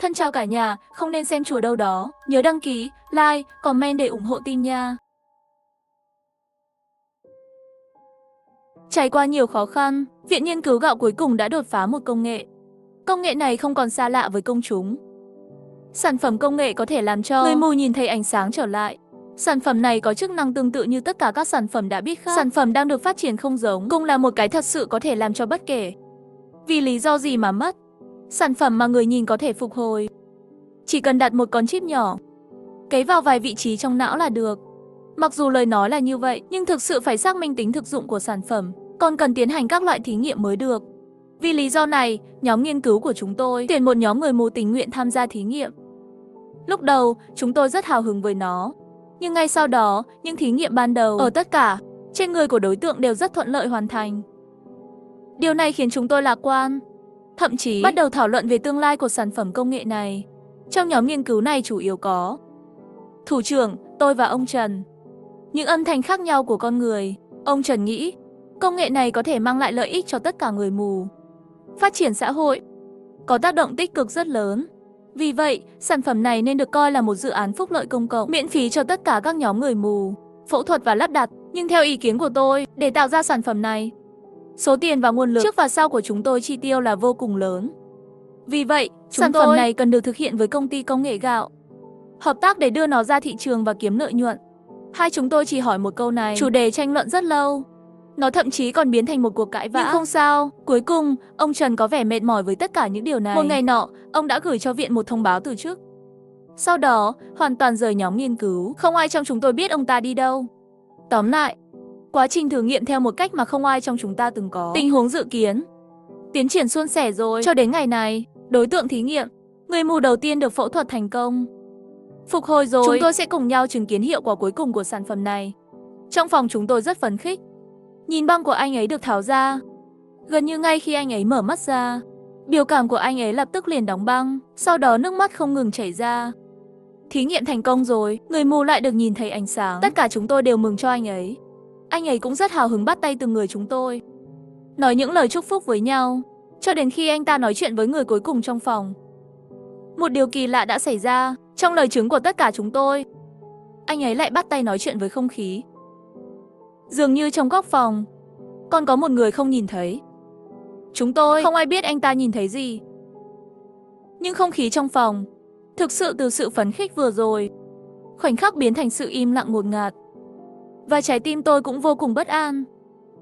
Thân chào cả nhà, không nên xem chùa đâu đó. Nhớ đăng ký, like, comment để ủng hộ team nha. Trải qua nhiều khó khăn, Viện Nghiên cứu Gạo cuối cùng đã đột phá một công nghệ. Công nghệ này không còn xa lạ với công chúng. Sản phẩm công nghệ có thể làm cho người mù nhìn thấy ánh sáng trở lại. Sản phẩm này có chức năng tương tự như tất cả các sản phẩm đã biết khác. Sản phẩm đang được phát triển không giống, cũng là một cái thật sự có thể làm cho bất kể vì lý do gì mà mất. Sản phẩm mà người nhìn có thể phục hồi. Chỉ cần đặt một con chip nhỏ, cấy vào vài vị trí trong não là được. Mặc dù lời nói là như vậy, nhưng thực sự phải xác minh tính thực dụng của sản phẩm, còn cần tiến hành các loại thí nghiệm mới được. Vì lý do này, nhóm nghiên cứu của chúng tôi tuyển một nhóm người mù tình nguyện tham gia thí nghiệm. Lúc đầu, chúng tôi rất hào hứng với nó. Nhưng ngay sau đó, những thí nghiệm ban đầu ở tất cả trên người của đối tượng đều rất thuận lợi hoàn thành. Điều này khiến chúng tôi lạc quan. Thậm chí bắt đầu thảo luận về tương lai của sản phẩm công nghệ này. Trong nhóm nghiên cứu này chủ yếu có thủ trưởng, tôi và ông Trần. Những âm thanh khác nhau của con người. Ông Trần nghĩ công nghệ này có thể mang lại lợi ích cho tất cả người mù. Phát triển xã hội có tác động tích cực rất lớn. Vì vậy, sản phẩm này nên được coi là một dự án phúc lợi công cộng, miễn phí cho tất cả các nhóm người mù, phẫu thuật và lắp đặt. Nhưng theo ý kiến của tôi, để tạo ra sản phẩm này, số tiền và nguồn lực trước và sau của chúng tôi chi tiêu là vô cùng lớn. Vì vậy, sản phẩm này cần được thực hiện với công ty công nghệ gạo, hợp tác để đưa nó ra thị trường và kiếm lợi nhuận. Hai chúng tôi chỉ hỏi một câu này, chủ đề tranh luận rất lâu. Nó thậm chí còn biến thành một cuộc cãi vã. Nhưng không sao, cuối cùng, ông Trần có vẻ mệt mỏi với tất cả những điều này. Một ngày nọ, ông đã gửi cho viện một thông báo từ chức. Sau đó, hoàn toàn rời nhóm nghiên cứu, không ai trong chúng tôi biết ông ta đi đâu. Tóm lại, quá trình thử nghiệm theo một cách mà không ai trong chúng ta từng có. Tình huống dự kiến tiến triển suôn sẻ rồi. Cho đến ngày này, đối tượng thí nghiệm, người mù đầu tiên được phẫu thuật thành công. Phục hồi rồi. Chúng tôi sẽ cùng nhau chứng kiến hiệu quả cuối cùng của sản phẩm này. Trong phòng chúng tôi rất phấn khích. Nhìn băng của anh ấy được tháo ra. Gần như ngay khi anh ấy mở mắt ra, biểu cảm của anh ấy lập tức liền đóng băng. Sau đó nước mắt không ngừng chảy ra. Thí nghiệm thành công rồi, người mù lại được nhìn thấy ánh sáng. Tất cả chúng tôi đều mừng cho anh ấy. Anh ấy cũng rất hào hứng bắt tay từng người chúng tôi, nói những lời chúc phúc với nhau. Cho đến khi anh ta nói chuyện với người cuối cùng trong phòng, một điều kỳ lạ đã xảy ra. Trong lời chứng của tất cả chúng tôi, anh ấy lại bắt tay nói chuyện với không khí. Dường như trong góc phòng còn có một người không nhìn thấy. Chúng tôi không ai biết anh ta nhìn thấy gì. Nhưng không khí trong phòng thực sự từ sự phấn khích vừa rồi, khoảnh khắc biến thành sự im lặng ngột ngạt. Và trái tim tôi cũng vô cùng bất an.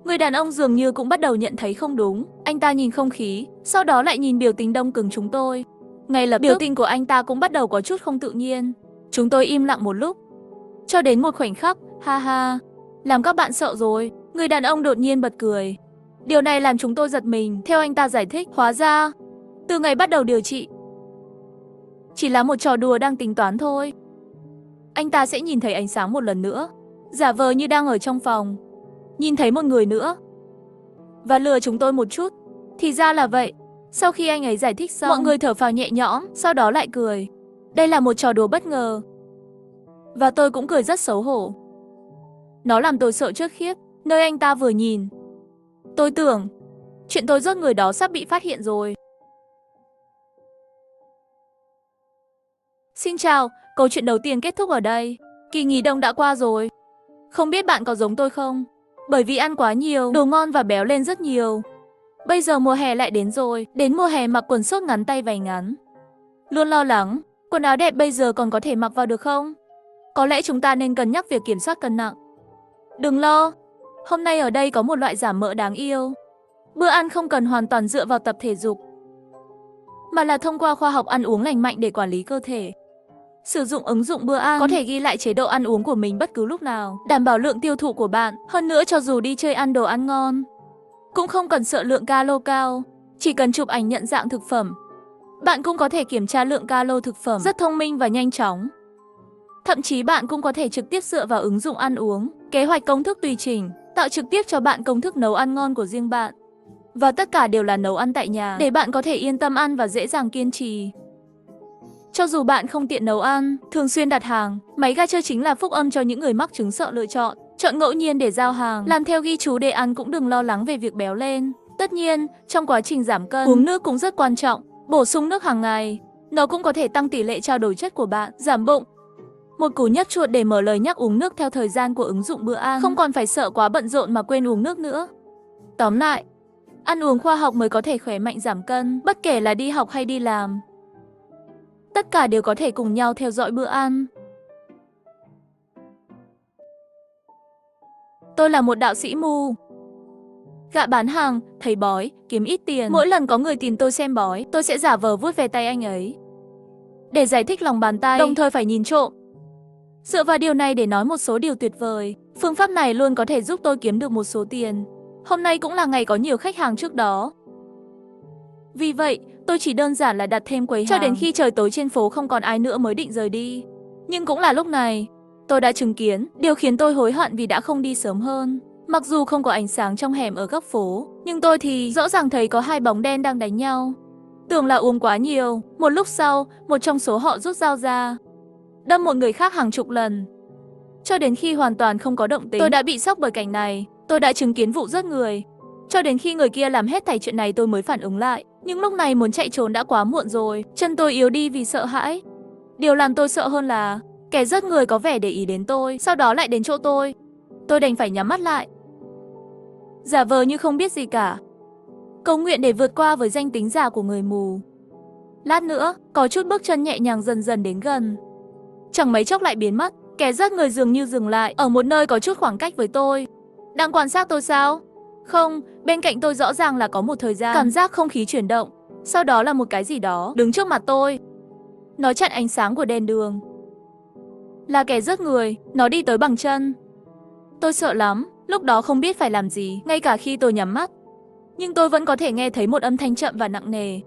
Người đàn ông dường như cũng bắt đầu nhận thấy không đúng. Anh ta nhìn không khí, sau đó lại nhìn biểu tình đông cứng chúng tôi. Ngay lập tức, biểu tình của anh ta cũng bắt đầu có chút không tự nhiên. Chúng tôi im lặng một lúc, cho đến một khoảnh khắc, ha ha, làm các bạn sợ rồi. Người đàn ông đột nhiên bật cười. Điều này làm chúng tôi giật mình. Theo anh ta giải thích, hóa ra, từ ngày bắt đầu điều trị, chỉ là một trò đùa đang tính toán thôi. Anh ta sẽ nhìn thấy ánh sáng một lần nữa, giả vờ như đang ở trong phòng, nhìn thấy một người nữa, và lừa chúng tôi một chút. Thì ra là vậy. Sau khi anh ấy giải thích xong, mọi người thở phào nhẹ nhõm, sau đó lại cười. Đây là một trò đùa bất ngờ. Và tôi cũng cười rất xấu hổ. Nó làm tôi sợ chết khiếp. Nơi anh ta vừa nhìn, tôi tưởng chuyện tôi giết người đó sắp bị phát hiện rồi. Xin chào, câu chuyện đầu tiên kết thúc ở đây. Kỳ nghỉ đông đã qua rồi. Không biết bạn có giống tôi không? Bởi vì ăn quá nhiều, đồ ngon và béo lên rất nhiều. Bây giờ mùa hè lại đến rồi. Đến mùa hè mặc quần sốt ngắn tay váy ngắn. Luôn lo lắng, quần áo đẹp bây giờ còn có thể mặc vào được không? Có lẽ chúng ta nên cân nhắc việc kiểm soát cân nặng. Đừng lo, hôm nay ở đây có một loại giảm mỡ đáng yêu. Bữa ăn không cần hoàn toàn dựa vào tập thể dục, mà là thông qua khoa học ăn uống lành mạnh để quản lý cơ thể. Sử dụng ứng dụng bữa ăn, có thể ghi lại chế độ ăn uống của mình bất cứ lúc nào, đảm bảo lượng tiêu thụ của bạn. Hơn nữa, cho dù đi chơi ăn đồ ăn ngon, cũng không cần sợ lượng calo cao. Chỉ cần chụp ảnh nhận dạng thực phẩm, bạn cũng có thể kiểm tra lượng calo thực phẩm rất thông minh và nhanh chóng. Thậm chí bạn cũng có thể trực tiếp dựa vào ứng dụng ăn uống, kế hoạch công thức tùy chỉnh, tạo trực tiếp cho bạn công thức nấu ăn ngon của riêng bạn. Và tất cả đều là nấu ăn tại nhà, để bạn có thể yên tâm ăn và dễ dàng kiên trì. Cho dù bạn không tiện nấu ăn, thường xuyên đặt hàng, máy gacha chính là phúc âm cho những người mắc chứng sợ lựa chọn. Chọn ngẫu nhiên để giao hàng, làm theo ghi chú để ăn, cũng đừng lo lắng về việc béo lên. Tất nhiên, trong quá trình giảm cân, uống nước cũng rất quan trọng. Bổ sung nước hàng ngày, Nó cũng có thể tăng tỷ lệ trao đổi chất của bạn, giảm bụng. Một cú nhấp chuột để mở lời nhắc uống nước theo thời gian của ứng dụng bữa ăn. Không còn phải sợ quá bận rộn mà quên uống nước nữa. Tóm lại, ăn uống khoa học mới có thể khỏe mạnh giảm cân, bất kể là đi học hay đi làm. Tất cả đều có thể cùng nhau theo dõi bữa ăn. Tôi là một đạo sĩ mù. Gạ bán hàng, thầy bói, kiếm ít tiền. Mỗi lần có người tìm tôi xem bói, tôi sẽ giả vờ vuốt về tay anh ấy để giải thích lòng bàn tay, đồng thời phải nhìn trộm. Dựa vào điều này để nói một số điều tuyệt vời. Phương pháp này luôn có thể giúp tôi kiếm được một số tiền. Hôm nay cũng là ngày có nhiều khách hàng trước đó. Vì vậy, tôi chỉ đơn giản là đặt thêm quầy hàng cho đến khi trời tối trên phố không còn ai nữa mới định rời đi. Nhưng cũng là lúc này, tôi đã chứng kiến điều khiến tôi hối hận vì đã không đi sớm hơn. Mặc dù không có ánh sáng trong hẻm ở góc phố, nhưng tôi thì rõ ràng thấy có hai bóng đen đang đánh nhau. Tưởng là uống quá nhiều, một lúc sau, một trong số họ rút dao ra, đâm một người khác hàng chục lần. Cho đến khi hoàn toàn không có động tĩnh, tôi đã bị sốc bởi cảnh này. Tôi đã chứng kiến vụ giết người. Cho đến khi người kia làm hết thảy chuyện này tôi mới phản ứng lại. Nhưng lúc này muốn chạy trốn đã quá muộn rồi. Chân tôi yếu đi vì sợ hãi. Điều làm tôi sợ hơn là kẻ giết người có vẻ để ý đến tôi, sau đó lại đến chỗ tôi. Tôi đành phải nhắm mắt lại, giả vờ như không biết gì cả, cầu nguyện để vượt qua với danh tính giả của người mù. Lát nữa, có chút bước chân nhẹ nhàng dần dần đến gần. Chẳng mấy chốc lại biến mất. Kẻ giết người dường như dừng lại ở một nơi có chút khoảng cách với tôi. Đang quan sát tôi sao? Không, bên cạnh tôi rõ ràng là có một thời gian cảm giác không khí chuyển động. Sau đó là một cái gì đó đứng trước mặt tôi. Nó chặn ánh sáng của đèn đường. Là kẻ giết người, nó đi tới bằng chân. Tôi sợ lắm, lúc đó không biết phải làm gì, ngay cả khi tôi nhắm mắt. Nhưng tôi vẫn có thể nghe thấy một âm thanh chậm và nặng nề.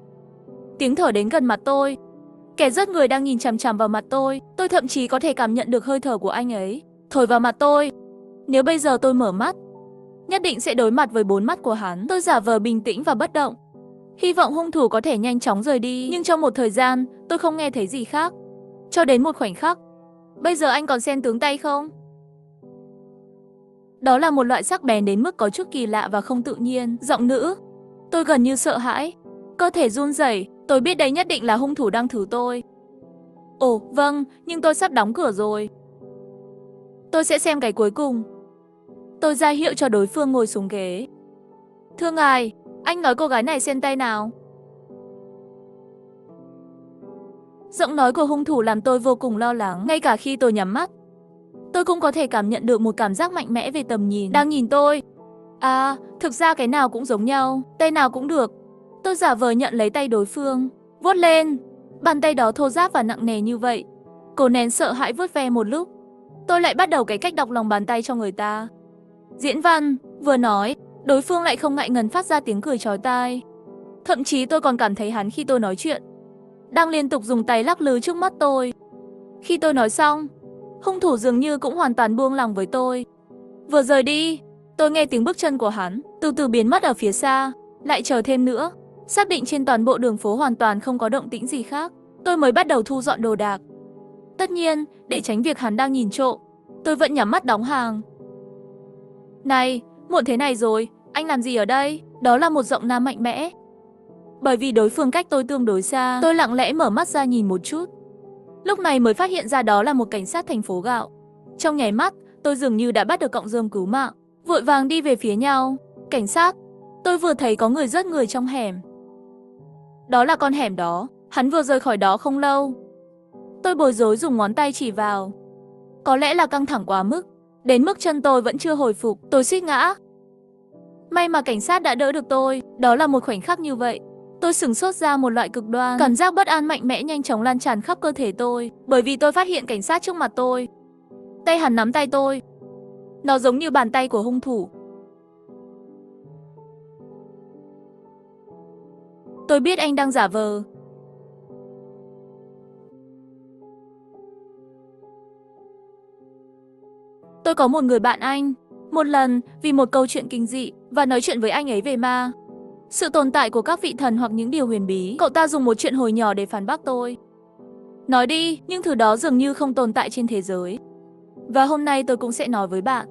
Tiếng thở đến gần mặt tôi. Kẻ giết người đang nhìn chằm chằm vào mặt tôi thậm chí có thể cảm nhận được hơi thở của anh ấy thổi vào mặt tôi. Nếu bây giờ tôi mở mắt, nhất định sẽ đối mặt với 4 mắt của hắn. Tôi giả vờ bình tĩnh và bất động, hy vọng hung thủ có thể nhanh chóng rời đi. Nhưng trong một thời gian, tôi không nghe thấy gì khác. Cho đến một khoảnh khắc. Bây giờ anh còn xen tướng tay không? Đó là một loại sắc bén đến mức có chút kỳ lạ và không tự nhiên. Giọng nữ. Tôi gần như sợ hãi, cơ thể run rẩy. Tôi biết đấy nhất định là hung thủ đang thử tôi. Ồ, vâng, nhưng tôi sắp đóng cửa rồi. Tôi sẽ xem cái cuối cùng. Tôi ra hiệu cho đối phương ngồi xuống ghế. Thưa ngài, anh nói cô gái này xen tay nào? Giọng nói của hung thủ làm tôi vô cùng lo lắng. Ngay cả khi tôi nhắm mắt, tôi cũng có thể cảm nhận được một cảm giác mạnh mẽ về tầm nhìn đang nhìn tôi. À, thực ra cái nào cũng giống nhau, tay nào cũng được. Tôi giả vờ nhận lấy tay đối phương, vuốt lên. Bàn tay đó thô ráp và nặng nề như vậy. Cố nén sợ hãi vuốt ve một lúc, tôi lại bắt đầu cái cách đọc lòng bàn tay cho người ta. Diễn văn, vừa nói, đối phương lại không ngại ngần phát ra tiếng cười chói tai. Thậm chí tôi còn cảm thấy hắn khi tôi nói chuyện đang liên tục dùng tay lắc lư trước mắt tôi. Khi tôi nói xong, hung thủ dường như cũng hoàn toàn buông lòng với tôi. Vừa rời đi, tôi nghe tiếng bước chân của hắn từ từ biến mất ở phía xa. Lại chờ thêm nữa, xác định trên toàn bộ đường phố hoàn toàn không có động tĩnh gì khác, tôi mới bắt đầu thu dọn đồ đạc. Tất nhiên, để tránh việc hắn đang nhìn trộm, tôi vẫn nhắm mắt đóng hàng. Này, muộn thế này rồi, anh làm gì ở đây? Đó là một giọng nam mạnh mẽ. Bởi vì đối phương cách tôi tương đối xa, tôi lặng lẽ mở mắt ra nhìn một chút. Lúc này mới phát hiện ra đó là một cảnh sát thành phố gạo. Trong nháy mắt, tôi dường như đã bắt được cọng rơm cứu mạng, vội vàng đi về phía nhau. Cảnh sát, tôi vừa thấy có người giết người trong hẻm. Đó là con hẻm đó, hắn vừa rời khỏi đó không lâu. Tôi bối rối dùng ngón tay chỉ vào. Có lẽ là căng thẳng quá mức, đến mức chân tôi vẫn chưa hồi phục, tôi suýt ngã. May mà cảnh sát đã đỡ được tôi. Đó là một khoảnh khắc như vậy, tôi sửng sốt ra một loại cực đoan. Cảm giác bất an mạnh mẽ nhanh chóng lan tràn khắp cơ thể tôi, bởi vì tôi phát hiện cảnh sát trước mặt tôi. Tay hắn nắm tay tôi. Nó giống như bàn tay của hung thủ. Tôi biết anh đang giả vờ. Tôi có một người bạn anh. Một lần, vì một câu chuyện kinh dị, và nói chuyện với anh ấy về ma, sự tồn tại của các vị thần hoặc những điều huyền bí, cậu ta dùng một chuyện hồi nhỏ để phản bác tôi. Nói đi, nhưng thứ đó dường như không tồn tại trên thế giới. Và hôm nay tôi cũng sẽ nói với bạn.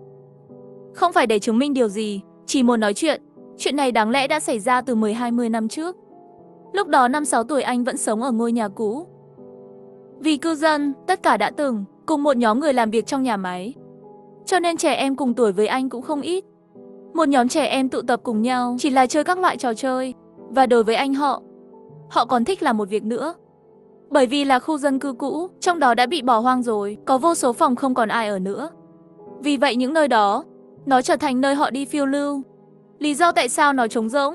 Không phải để chứng minh điều gì, chỉ muốn nói chuyện. Chuyện này đáng lẽ đã xảy ra từ 10-20 năm trước. Lúc đó 5-6 tuổi anh vẫn sống ở ngôi nhà cũ. Vì cư dân, tất cả đã từng cùng một nhóm người làm việc trong nhà máy. Cho nên trẻ em cùng tuổi với anh cũng không ít. Một nhóm trẻ em tụ tập cùng nhau chỉ là chơi các loại trò chơi. Và đối với anh họ còn thích làm một việc nữa. Bởi vì là khu dân cư cũ, trong đó đã bị bỏ hoang rồi, có vô số phòng không còn ai ở nữa. Vì vậy những nơi đó, nó trở thành nơi họ đi phiêu lưu. Lý do tại sao nó trống rỗng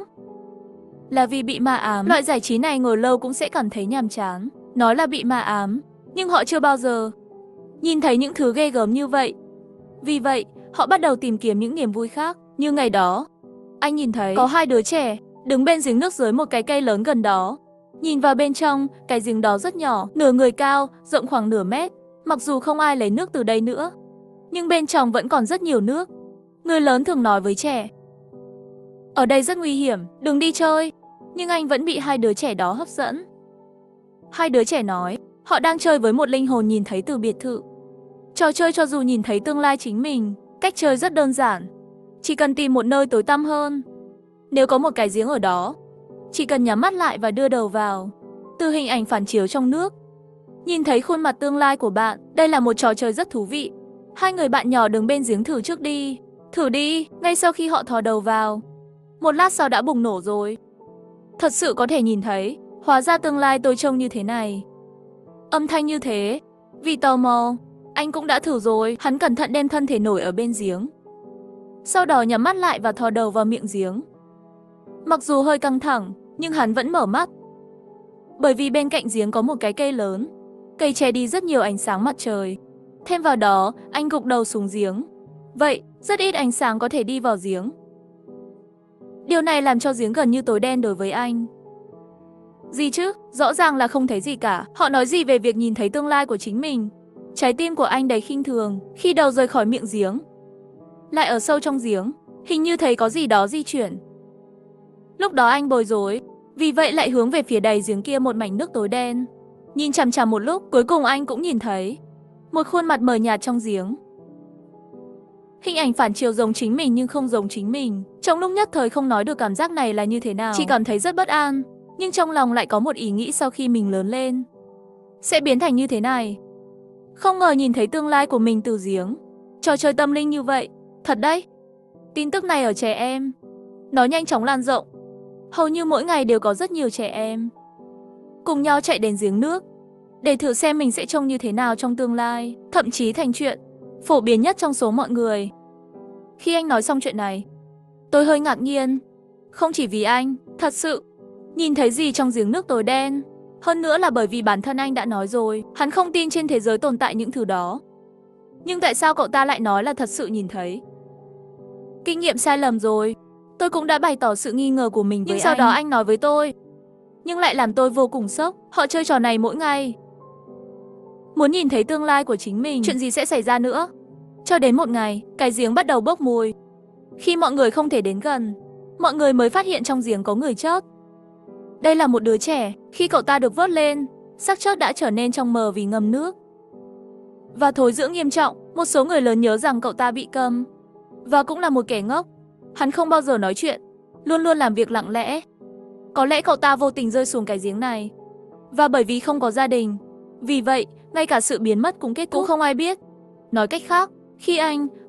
là vì bị ma ám. Loại giải trí này ngồi lâu cũng sẽ cảm thấy nhàm chán. Nói là bị ma ám, nhưng họ chưa bao giờ nhìn thấy những thứ ghê gớm như vậy. Vì vậy, họ bắt đầu tìm kiếm những niềm vui khác. Như ngày đó, anh nhìn thấy có 2 đứa trẻ đứng bên giếng nước dưới một cái cây lớn gần đó. Nhìn vào bên trong, cái giếng đó rất nhỏ, nửa người cao, rộng khoảng nửa mét. Mặc dù không ai lấy nước từ đây nữa, nhưng bên trong vẫn còn rất nhiều nước. Người lớn thường nói với trẻ, ở đây rất nguy hiểm, đừng đi chơi. Nhưng anh vẫn bị 2 đứa trẻ đó hấp dẫn. 2 đứa trẻ nói, họ đang chơi với một linh hồn nhìn thấy từ biệt thự. Trò chơi cho dù nhìn thấy tương lai chính mình, cách chơi rất đơn giản. Chỉ cần tìm một nơi tối tăm hơn. Nếu có một cái giếng ở đó, chỉ cần nhắm mắt lại và đưa đầu vào. Từ hình ảnh phản chiếu trong nước, nhìn thấy khuôn mặt tương lai của bạn. Đây là một trò chơi rất thú vị. 2 người bạn nhỏ đứng bên giếng thử trước đi. Thử đi, ngay sau khi họ thò đầu vào. Một lát sau đã bùng nổ rồi. Thật sự có thể nhìn thấy, hóa ra tương lai tôi trông như thế này. Âm thanh như thế. Vì tò mò, anh cũng đã thử rồi. Hắn cẩn thận đem thân thể nổi ở bên giếng. Sau đó nhắm mắt lại và thò đầu vào miệng giếng. Mặc dù hơi căng thẳng, nhưng hắn vẫn mở mắt. Bởi vì bên cạnh giếng có một cái cây lớn. Cây che đi rất nhiều ánh sáng mặt trời. Thêm vào đó, anh gục đầu xuống giếng. Vậy, rất ít ánh sáng có thể đi vào giếng. Điều này làm cho giếng gần như tối đen đối với anh. Gì chứ? Rõ ràng là không thấy gì cả. Họ nói gì về việc nhìn thấy tương lai của chính mình? Trái tim của anh đầy khinh thường khi đầu rời khỏi miệng giếng. Lại ở sâu trong giếng, hình như thấy có gì đó di chuyển. Lúc đó anh bối rối, vì vậy lại hướng về phía đầy giếng kia một mảnh nước tối đen. Nhìn chằm chằm một lúc, cuối cùng anh cũng nhìn thấy một khuôn mặt mờ nhạt trong giếng. Hình ảnh phản chiếu giống chính mình nhưng không giống chính mình. Trong lúc nhất thời không nói được cảm giác này là như thế nào. Chỉ cảm thấy rất bất an, nhưng trong lòng lại có một ý nghĩ sau khi mình lớn lên sẽ biến thành như thế này. Không ngờ nhìn thấy tương lai của mình từ giếng. Trò chơi tâm linh như vậy, thật đấy. Tin tức này ở trẻ em, nó nhanh chóng lan rộng. Hầu như mỗi ngày đều có rất nhiều trẻ em cùng nhau chạy đến giếng nước để thử xem mình sẽ trông như thế nào trong tương lai. Thậm chí thành chuyện phổ biến nhất trong số mọi người. Khi anh nói xong chuyện này, tôi hơi ngạc nhiên. Không chỉ vì anh, thật sự, nhìn thấy gì trong giếng nước tối đen. Hơn nữa là bởi vì bản thân anh đã nói rồi, hắn không tin trên thế giới tồn tại những thứ đó. Nhưng tại sao cậu ta lại nói là thật sự nhìn thấy? Kinh nghiệm sai lầm rồi. Tôi cũng đã bày tỏ sự nghi ngờ của mình với anh. Nhưng sau đó anh nói với tôi, nhưng lại làm tôi vô cùng sốc. Họ chơi trò này mỗi ngày, muốn nhìn thấy tương lai của chính mình, chuyện gì sẽ xảy ra nữa. Cho đến một ngày, cái giếng bắt đầu bốc mùi. Khi mọi người không thể đến gần, mọi người mới phát hiện trong giếng có người chớt. Đây là một đứa trẻ. Khi cậu ta được vớt lên, xác chớt đã trở nên trong mờ vì ngâm nước và thối rữa nghiêm trọng. Một số người lớn nhớ rằng cậu ta bị câm và cũng là một kẻ ngốc. Hắn không bao giờ nói chuyện, luôn luôn làm việc lặng lẽ. Có lẽ cậu ta vô tình rơi xuống cái giếng này. Và bởi vì không có gia đình, vì vậy, ngay cả sự biến mất cũng kết thúc, cũng không ai biết. Nói cách khác, khi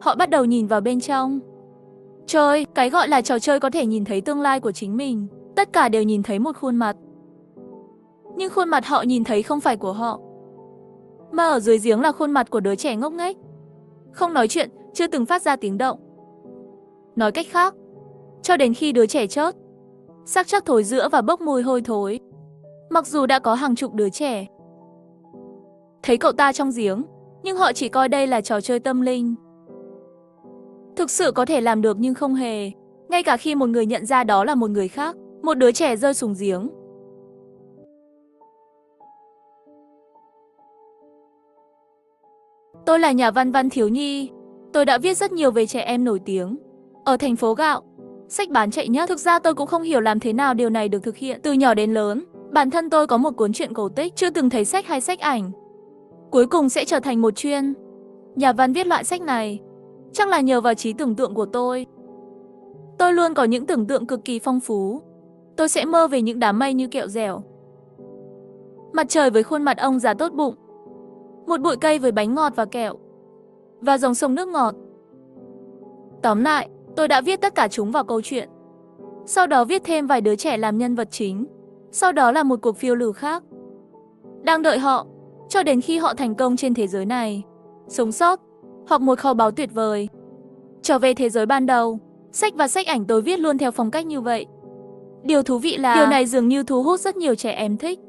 họ bắt đầu nhìn vào bên trong. Chơi, cái gọi là trò chơi có thể nhìn thấy tương lai của chính mình. Tất cả đều nhìn thấy một khuôn mặt. Nhưng khuôn mặt họ nhìn thấy không phải của họ, mà ở dưới giếng là khuôn mặt của đứa trẻ ngốc nghếch, không nói chuyện, chưa từng phát ra tiếng động. Nói cách khác, cho đến khi đứa trẻ chớt, xác chắc thối rữa và bốc mùi hôi thối. Mặc dù đã có hàng chục đứa trẻ thấy cậu ta trong giếng, nhưng họ chỉ coi đây là trò chơi tâm linh. Thực sự có thể làm được nhưng không hề. Ngay cả khi một người nhận ra đó là một người khác, một đứa trẻ rơi xuống giếng. Tôi là nhà văn Văn Thiếu Nhi. Tôi đã viết rất nhiều về trẻ em nổi tiếng ở thành phố gạo. Sách bán chạy nhất. Thực ra tôi cũng không hiểu làm thế nào điều này được thực hiện. Từ nhỏ đến lớn, bản thân tôi có một cuốn truyện cổ tích, chưa từng thấy sách hay sách ảnh. Cuối cùng sẽ trở thành một chuyên nhà văn viết loại sách này. Chắc là nhờ vào trí tưởng tượng của tôi. Tôi luôn có những tưởng tượng cực kỳ phong phú. tôi sẽ mơ về những đám mây như kẹo dẻo, mặt trời với khuôn mặt ông già tốt bụng, một bụi cây với bánh ngọt và kẹo, và dòng sông nước ngọt. Tóm lại, tôi đã viết tất cả chúng vào câu chuyện. Sau đó viết thêm vài đứa trẻ làm nhân vật chính. Sau đó là một cuộc phiêu lưu khác, đang đợi họ, cho đến khi họ thành công trên thế giới này, sống sót, hoặc một kho báu tuyệt vời, trở về thế giới ban đầu. Sách và sách ảnh tôi viết luôn theo phong cách như vậy. Điều thú vị là điều này dường như thu hút rất nhiều trẻ em thích.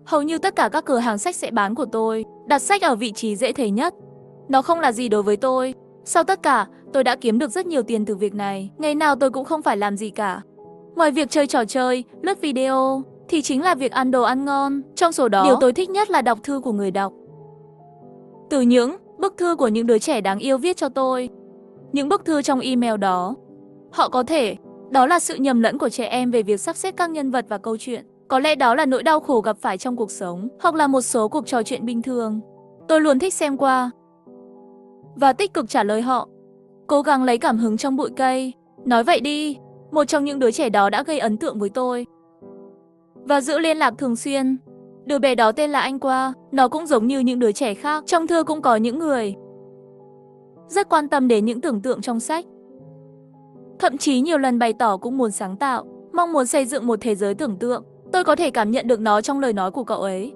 Hầu như tất cả các cửa hàng sách sẽ bán của tôi, đặt sách ở vị trí dễ thấy nhất. Nó không là gì đối với tôi. Sau tất cả, tôi đã kiếm được rất nhiều tiền từ việc này. Ngày nào tôi cũng không phải làm gì cả. Ngoài việc chơi trò chơi, lướt video, thì chính là việc ăn đồ ăn ngon. Trong số đó, điều tôi thích nhất là đọc thư của người đọc. Từ những bức thư của những đứa trẻ đáng yêu viết cho tôi. Những bức thư trong email đó, họ có thể, đó là sự nhầm lẫn của trẻ em về việc sắp xếp các nhân vật và câu chuyện. Có lẽ đó là nỗi đau khổ gặp phải trong cuộc sống, hoặc là một số cuộc trò chuyện bình thường. Tôi luôn thích xem qua và tích cực trả lời họ. Cố gắng lấy cảm hứng trong bụi cây. Nói vậy đi, một trong những đứa trẻ đó đã gây ấn tượng với tôi và giữ liên lạc thường xuyên. Đứa bé đó tên là Anh Qua. Nó cũng giống như những đứa trẻ khác. Trong thư cũng có những người rất quan tâm đến những tưởng tượng trong sách. Thậm chí nhiều lần bày tỏ cũng muốn sáng tạo, mong muốn xây dựng một thế giới tưởng tượng. Tôi có thể cảm nhận được nó trong lời nói của cậu ấy.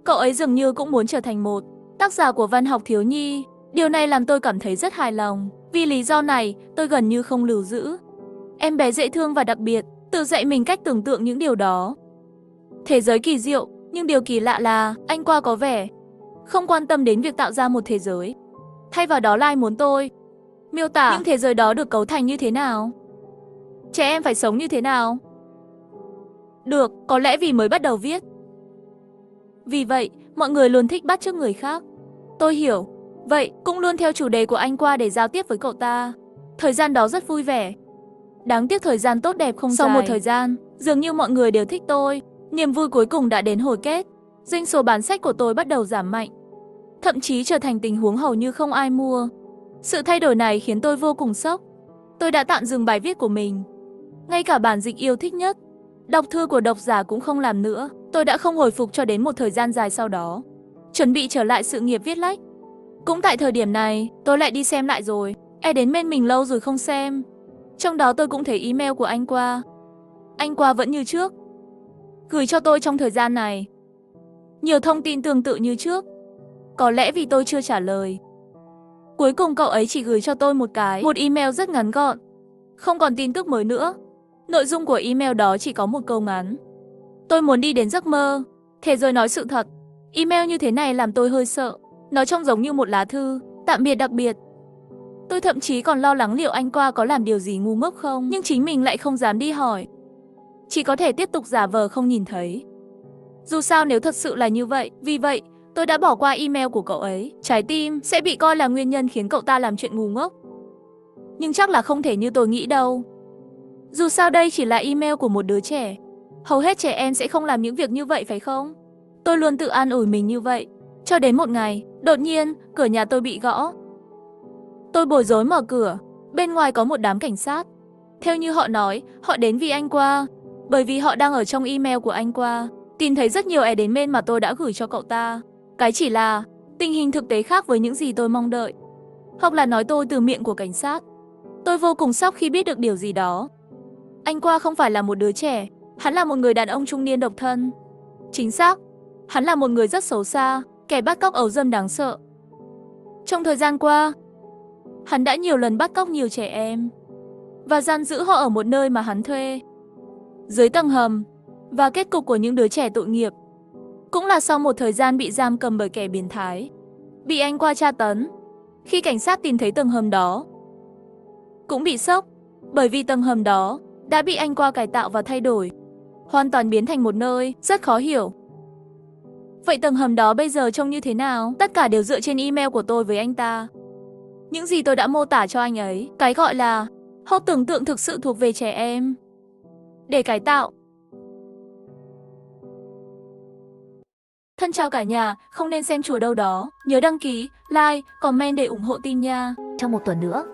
Cậu ấy dường như cũng muốn trở thành một tác giả của văn học thiếu nhi. Điều này làm tôi cảm thấy rất hài lòng. Vì lý do này, tôi gần như không lưu giữ. Em bé dễ thương và đặc biệt, tự dạy mình cách tưởng tượng những điều đó. Thế giới kỳ diệu, nhưng điều kỳ lạ là Anh Qua có vẻ không quan tâm đến việc tạo ra một thế giới. Thay vào đó là anh muốn tôi miêu tả những thế giới đó được cấu thành như thế nào. Trẻ em phải sống như thế nào. Được, có lẽ vì mới bắt đầu viết. Vì vậy, mọi người luôn thích bắt chước người khác. Tôi hiểu. Vậy, cũng luôn theo chủ đề của Anh Qua để giao tiếp với cậu ta. Thời gian đó rất vui vẻ. Đáng tiếc thời gian tốt đẹp không dài. Sau một thời gian, dường như mọi người đều thích tôi. Niềm vui cuối cùng đã đến hồi kết. Doanh số bán sách của tôi bắt đầu giảm mạnh. Thậm chí trở thành tình huống hầu như không ai mua. Sự thay đổi này khiến tôi vô cùng sốc. Tôi đã tạm dừng bài viết của mình. Ngay cả bản dịch yêu thích nhất, đọc thư của độc giả cũng không làm nữa. Tôi đã không hồi phục cho đến một thời gian dài sau đó. Chuẩn bị trở lại sự nghiệp viết lách. Cũng tại thời điểm này, tôi lại đi xem lại rồi. Đến bên mình lâu rồi không xem. Trong đó tôi cũng thấy email của Anh Qua. Anh Qua vẫn như trước, gửi cho tôi trong thời gian này nhiều thông tin tương tự như trước. Có lẽ vì tôi chưa trả lời. Cuối cùng cậu ấy chỉ gửi cho tôi một email rất ngắn gọn. Không còn tin tức mới nữa. Nội dung của email đó chỉ có một câu ngắn: tôi muốn đi đến giấc mơ. Thế rồi nói sự thật. Email như thế này làm tôi hơi sợ. Nó trông giống như một lá thư tạm biệt đặc biệt. Tôi thậm chí còn lo lắng liệu Anh Qua có làm điều gì ngu ngốc không, nhưng chính mình lại không dám đi hỏi. Chỉ có thể tiếp tục giả vờ không nhìn thấy. Dù sao nếu thật sự là như vậy, vì vậy, tôi đã bỏ qua email của cậu ấy. Trái tim sẽ bị coi là nguyên nhân khiến cậu ta làm chuyện ngu ngốc. Nhưng chắc là không thể như tôi nghĩ đâu. Dù sao đây chỉ là email của một đứa trẻ. Hầu hết trẻ em sẽ không làm những việc như vậy phải không? Tôi luôn tự an ủi mình như vậy. Cho đến một ngày, đột nhiên, cửa nhà tôi bị gõ. Tôi bối rối mở cửa. Bên ngoài có một đám cảnh sát. Theo như họ nói, họ đến vì Anh Qua. Bởi vì họ đang ở trong email của Anh Qua. Tìm thấy rất nhiều đến mail mà tôi đã gửi cho cậu ta. Cái chỉ là tình hình thực tế khác với những gì tôi mong đợi. Hoặc là nói tôi từ miệng của cảnh sát. Tôi vô cùng sốc khi biết được điều gì đó. Anh Qua không phải là một đứa trẻ. Hắn là một người đàn ông trung niên độc thân. Chính xác, hắn là một người rất xấu xa, kẻ bắt cóc ấu dâm đáng sợ. Trong thời gian qua, hắn đã nhiều lần bắt cóc nhiều trẻ em và giam giữ họ ở một nơi mà hắn thuê, dưới tầng hầm. Và kết cục của những đứa trẻ tội nghiệp cũng là sau một thời gian bị giam cầm bởi kẻ biến thái, bị Anh Qua tra tấn. Khi cảnh sát tìm thấy tầng hầm đó, cũng bị sốc, bởi vì tầng hầm đó đã bị Anh Qua cải tạo và thay đổi, hoàn toàn biến thành một nơi rất khó hiểu. Vậy tầng hầm đó bây giờ trông như thế nào? Tất cả đều dựa trên email của tôi với anh ta. Những gì tôi đã mô tả cho anh ấy, cái gọi là hộp tưởng tượng thực sự thuộc về trẻ em, để cải tạo. Thân chào cả nhà, không nên xem chùa đâu đó. Nhớ đăng ký, like, comment để ủng hộ team nha. Trong một tuần nữa,